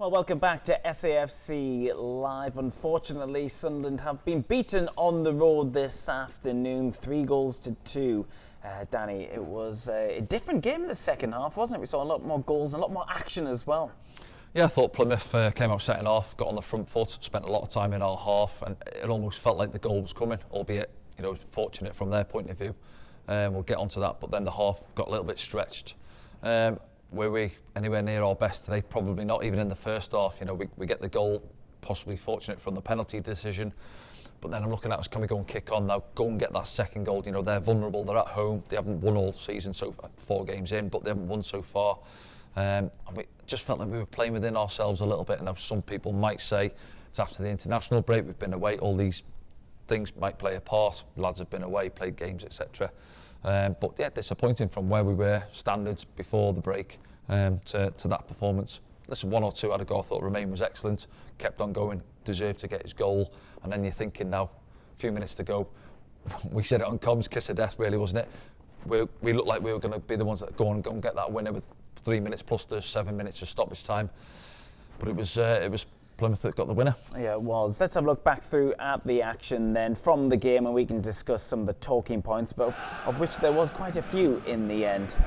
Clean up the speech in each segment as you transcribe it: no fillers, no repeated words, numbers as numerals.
Well, welcome back to SAFC Live. Unfortunately, Sunderland have been beaten on the road this afternoon, 3-2. Danny, it was a different game in the second half, wasn't it? We saw a lot more goals and a lot more action as well. Yeah, I thought Plymouth came out second half, got on the front foot, spent a lot of time in our half, and it almost felt like the goal was coming, albeit, fortunate from their point of view. We'll get onto that, but then the half got a little bit stretched. Were we anywhere near our best today? Probably not, even in the first half. We get the goal, possibly fortunate from the penalty decision. But then I'm looking at us, can we go and kick on now, go and get that second goal? They're vulnerable, they're at home, they haven't won all season so far, 4 games in, but they haven't won so far. And we just felt like we were playing within ourselves a little bit. And now some people might say it's after the international break, we've been away, all these things might play a part. Lads have been away, played games, etc. But yeah, disappointing from where we were, standards before the break, to that performance. Listen, 1 or 2 had a go. I thought Romain was excellent, kept on going, deserved to get his goal. And then you're thinking now, a few minutes to go, we said it on comms, kiss of death really, wasn't it? We looked like we were going to be the ones that go and get that winner with 3 minutes plus the 7 minutes of stoppage time. But it was Plymouth that got the winner. Yeah, it was. Let's have a look back through at the action then from the game, and we can discuss some of the talking points, but of which there was quite a few in the end.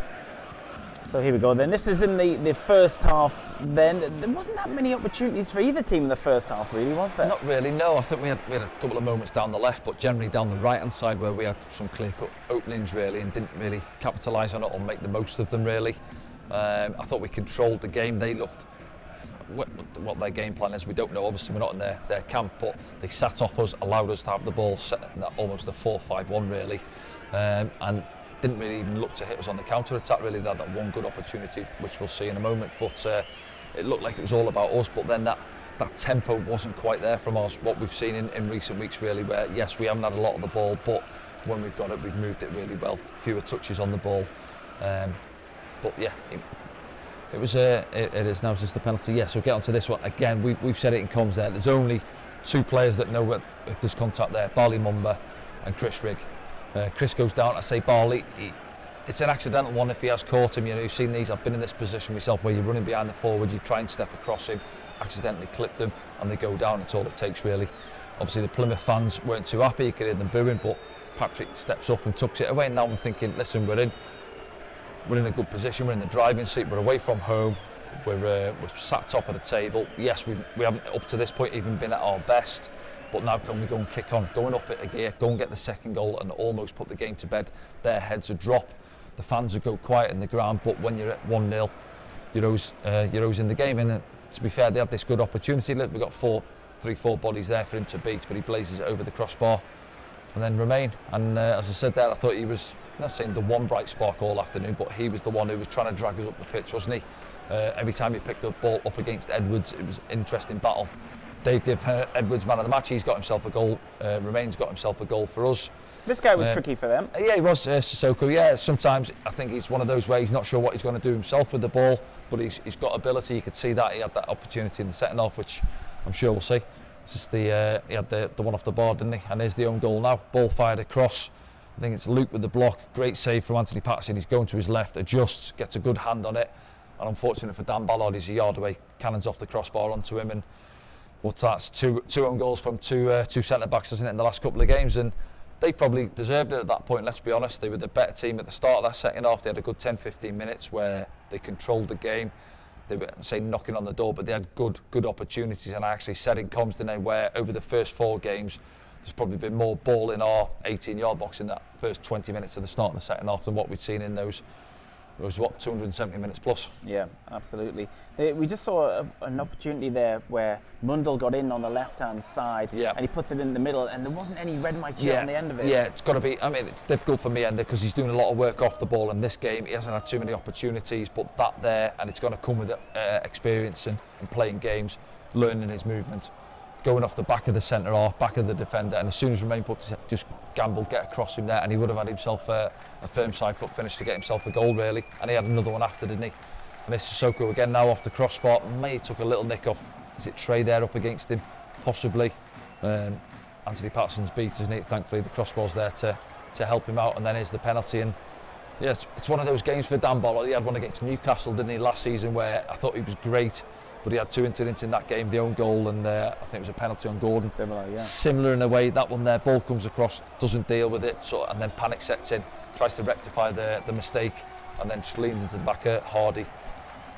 So here we go then. This is in the first half then. There wasn't that many opportunities for either team in the first half, really, was there? Not really, no. I think we had a couple of moments down the left, but generally down the right-hand side where we had some clear-cut openings, really, and didn't really capitalise on it or make the most of them, really. I thought we controlled the game. They looked... What their game plan is, we don't know. Obviously, we're not in their camp, but they sat off us, allowed us to have the ball set almost a 4-5-1, really. And didn't really even look to hit us on the counter-attack, really. They had that one good opportunity, which we'll see in a moment, but it looked like it was all about us, but then that tempo wasn't quite there from us, what we've seen in recent weeks, really, where, yes, we haven't had a lot of the ball, but when we've got it, we've moved it really well. Fewer touches on the ball. But, yeah, it is now since the penalty. Yes, we'll get onto this one. Again, we've said it in comms there. There's only 2 players that know if there's contact there, Barley Mumba and Chris Rigg. Chris goes down. I say Barley, it's an accidental one if he has caught him. You've seen these. I've been in this position myself where you're running behind the forward, you try and step across him, accidentally clip them, and they go down. It's all it takes, really. Obviously, the Plymouth fans weren't too happy. You could hear them booing, but Patrick steps up and tucks it away. And now I'm thinking, listen, we're in a good position. We're in the driving seat. We're away from home. We're sat top of the table. Yes, we haven't up to this point even been at our best. But now can we go and kick on, going up it a gear, go and get the second goal and almost put the game to bed. Their heads would drop, the fans would go quiet in the ground, but when you're at 1-0, you're always in the game. And to be fair, they had this good opportunity. Look, we've got 3-4 bodies there for him to beat, but he blazes it over the crossbar. And then Romain, and as I said there, I thought he was, not saying the one bright spark all afternoon, but he was the one who was trying to drag us up the pitch, wasn't he? Every time he picked the ball up against Edwards, it was an interesting battle. They give Edwards man of the match. He's got himself a goal. Romain's got himself a goal for us. This guy was tricky for them. Yeah, he was, Sissoko. Yeah, sometimes I think he's one of those where he's not sure what he's going to do himself with the ball, but he's got ability. You could see that. He had that opportunity in the second half, which I'm sure we'll see. It's just he had the one off the bar, didn't he? And there's the own goal now. Ball fired across. I think it's Luke with the block. Great save from Anthony Patterson. He's going to his left, adjusts, gets a good hand on it. And unfortunately for Dan Ballard, he's a yard away. Cannons off the crossbar onto him. And what's that? Two own goals from two centre-backs, isn't it, in the last couple of games? And they probably deserved it at that point, let's be honest. They were the better team at the start of that second half. They had a good 10-15 minutes where they controlled the game. They were, say, knocking on the door, but they had good opportunities. And I actually said in comms today where over the first 4 games, there's probably been more ball in our 18-yard box in that first 20 minutes of the start of the second half than what we'd seen in those 270 minutes plus. Yeah, absolutely. We just saw an opportunity there where Mundell got in on the left-hand side, and he puts it in the middle, and there wasn't any red mic shit on the end of it. Yeah, it's got to be. I mean, it's difficult for me, because he's doing a lot of work off the ball in this game. He hasn't had too many opportunities, but that there, and it's going to come with experience and playing games, learning his movement. Going off the back of the centre half, back of the defender, and as soon as Romain puts it, just gambled, get across him there, and he would have had himself a firm side foot finish to get himself a goal, really. And he had another one after, didn't he? And this Sissoko again now off the crossbar. May took a little nick off. Is it Trey there up against him? Possibly. Anthony Patterson's beat, isn't it? Thankfully the crossbar's there to help him out, and then here's the penalty. And yeah, it's one of those games for Dan Ballard. He had one against Newcastle, didn't he, last season, where I thought he was great. but he had 2 incidents in that game, the own goal and I think it was a penalty on Gordon. Similar, yeah. Similar in a way, that one there, ball comes across, doesn't deal with it, and then panic sets in, tries to rectify the mistake, and then just leans into the back of Hardy.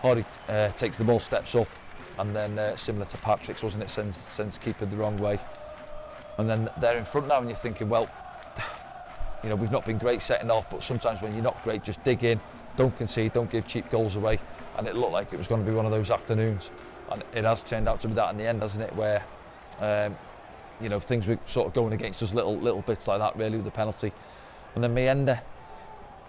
Hardy takes the ball, steps up, and then similar to Patrick's, wasn't it, sends keeper the wrong way. And then they're in front now and you're thinking, well, you know, we've not been great setting off, but sometimes when you're not great, just dig in, don't concede, don't give cheap goals away. And it looked like it was going to be one of those afternoons, and it has turned out to be that in the end, hasn't it? Where, you know, things were sort of going against us, little bits like that, really, with the penalty. And then Mienda,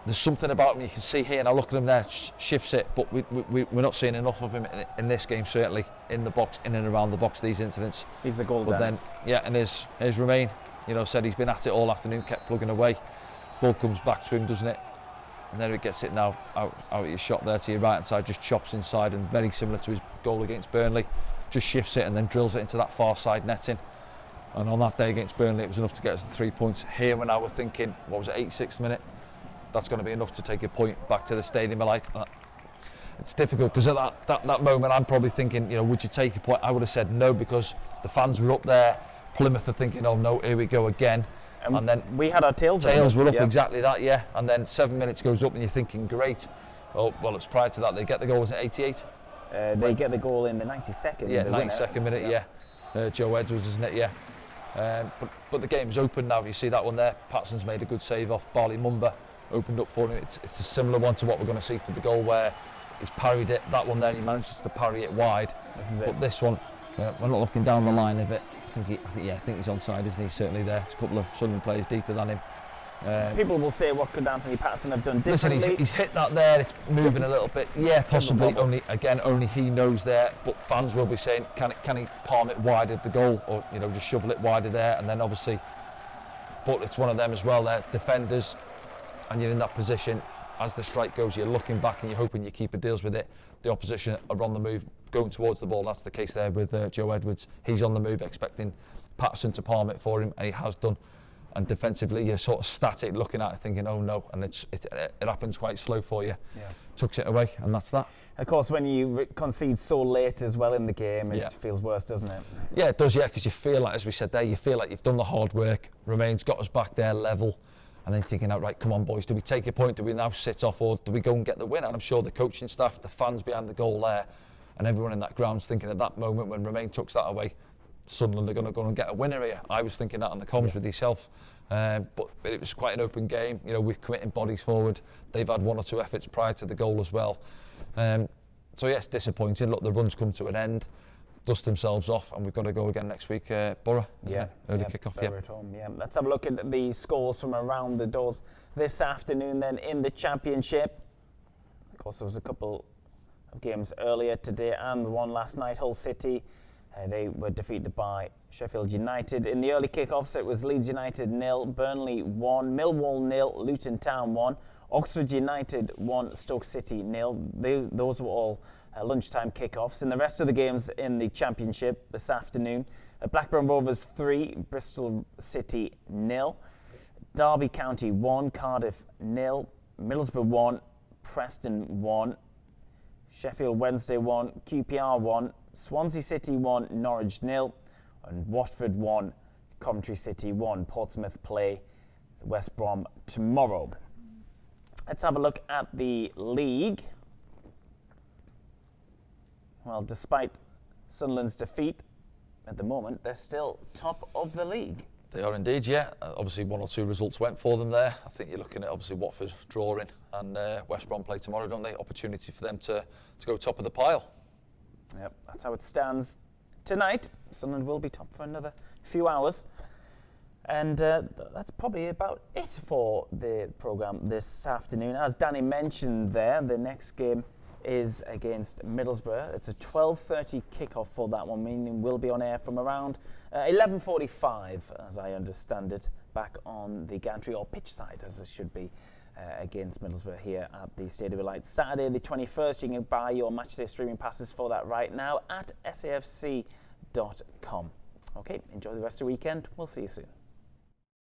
there's something about him you can see here, and I look at him there, shifts it, but we're not seeing enough of him in this game, certainly in the box, in and around the box. These incidents. He's the goal. But then, yeah, and here's Romain. You know, said he's been at it all afternoon, kept plugging away. Ball comes back to him, doesn't it? And there he gets it now, out at your shot there to your right hand side, just chops inside, and very similar to his goal against Burnley, just shifts it and then drills it into that far side netting. And on that day against Burnley, it was enough to get us the 3 points. Here, when I was thinking, what was it, 86th minute? That's going to be enough to take a point back to the Stadium of Light. It's difficult because at that moment, I'm probably thinking, you know, would you take a point? I would have said no, because the fans were up there. Plymouth are thinking, oh no, here we go again. And then we had our tails were up, exactly that, yeah. And then 7 minutes goes up and you're thinking, great. Well, it's prior to that, they get the goal, was it 88? They get the goal in the 92nd. Yeah, 92nd minute, yeah. Joe Edwards, isn't it, yeah. But the game's open now, you see that one there. Patson's made a good save off Barley Mumba, opened up for him. It's a similar one to what we're going to see for the goal, where he's parried it. That one there, he manages to parry it wide. This one, we're not looking down the line of it. I think he's onside, isn't he? Certainly there. It's a couple of Sunderland players deeper than him. People will say, what could Anthony Patterson have done differently? Listen, he's hit that there. It's moving a little bit. Yeah, possibly. Only he knows there. But fans will be saying, can he palm it wide of the goal, or just shovel it wider there? And then obviously, but it's one of them as well. They're defenders, and you're in that position. As the strike goes, you're looking back and you're hoping your keeper deals with it. The opposition are on the move, going towards the ball. That's the case there with Joe Edwards. He's on the move, expecting Patterson to palm it for him, and he has done. And defensively, you're sort of static, looking at it, thinking, oh no, and it happens quite slow for you. Yeah. Tucks it away, and that's that. Of course, when you concede so late as well in the game, it feels worse, doesn't it? Yeah, it does, yeah, because you feel like, as we said there, you feel like you've done the hard work. Romain's got us back there level. And then thinking, right, come on, boys, do we take a point? Do we now sit off, or do we go and get the win? And I'm sure the coaching staff, the fans behind the goal there, and everyone in that ground's thinking at that moment when Romain tucks that away, Sunderland are going to go and get a winner here. I was thinking that on the comms with yourself. But it was quite an open game. We're committing bodies forward. They've had one or two efforts prior to the goal as well. So yes, disappointing. Look, the run's come to an end. Dust themselves off, and we've got to go again next week. Borough, early kick-off. At home. Let's have a look at the scores from around the doors this afternoon. Then in the Championship, of course, there was a couple of games earlier today and the one last night. Hull City, they were defeated by Sheffield United in the early kick-offs. It was Leeds United 0, Burnley 1, Millwall 0, Luton Town 1, Oxford United 1, Stoke City 0. Those were all lunchtime kick-offs. In the rest of the games in the Championship this afternoon, Blackburn Rovers 3, Bristol City 0, Derby County 1, Cardiff 0, Middlesbrough 1, Preston 1, Sheffield Wednesday 1, QPR 1, Swansea City 1, Norwich 0, and Watford 1, Coventry City 1. Portsmouth play West Brom tomorrow. Let's have a look at the league. Well, despite Sunderland's defeat, at the moment, they're still top of the league. They are indeed, yeah. Obviously, one or two results went for them there. I think you're looking at, obviously, Watford drawing, and West Brom play tomorrow, don't they? Opportunity for them to go top of the pile. Yep, that's how it stands tonight. Sunderland will be top for another few hours. And that's probably about it for the programme this afternoon. As Danny mentioned there, the next game is against Middlesbrough. It's a 12:30 kickoff for that one, meaning we'll be on air from around 11:45, as I understand it, back on the gantry or pitch side, as it should be, against Middlesbrough here at the Stadium of Light. Saturday the 21st, you can buy your matchday streaming passes for that right now at safc.com. Okay, enjoy the rest of the weekend. We'll see you soon.